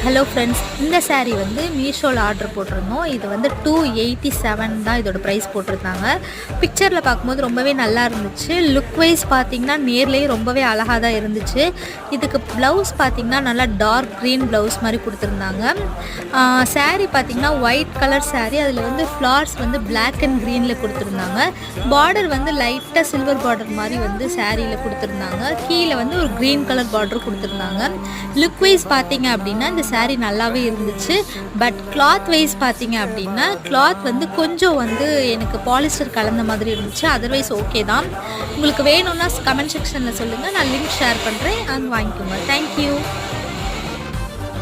Hello friends, இந்த saree வந்து மீஷோவில் ஆர்டர் போட்டிருந்தோம். இது வந்து 287 தான் இதோட ப்ரைஸ் போட்டிருந்தாங்க. பிக்சரில் பார்க்கும்போது ரொம்பவே நல்லா இருந்துச்சு. லுக் வைஸ் பார்த்திங்கன்னா நேர்லேயே ரொம்பவே அழகாக தான் இருந்துச்சு. இதுக்கு ப்ளவுஸ் பார்த்திங்கன்னா நல்லா டார்க் க்ரீன் ப்ளவுஸ் மாதிரி கொடுத்துருந்தாங்க. saree பார்த்திங்கன்னா ஒயிட் கலர் saree, அதில் வந்து ஃப்ளார்ஸ் வந்து பிளாக் அண்ட் க்ரீனில் கொடுத்துருந்தாங்க. பார்டர் வந்து லைட்டாக சில்வர் பார்டர் மாதிரி வந்து சாரியில் கொடுத்துருந்தாங்க. கீழே வந்து ஒரு க்ரீன் கலர் பார்டர் கொடுத்துருந்தாங்க. லுக் வைஸ் பார்த்திங்க அப்படின்னா இந்த saree நல்லாவே இருந்துச்சு. பட் கிளாத் வைஸ் பார்த்தீங்க அப்படின்னா கிளாத் வந்து கொஞ்சம் வந்து எனக்கு பாலிஸ்டர் கலந்த மாதிரி இருந்துச்சு. அதர்வைஸ் ஓகே தான். உங்களுக்கு வேணும்னா கமெண்ட் செக்ஷனில் சொல்லுங்கள், நான் லிங்க் ஷேர் பண்ணுறேன், அங்கே வாங்கிக்கோங்க. தேங்க்யூ.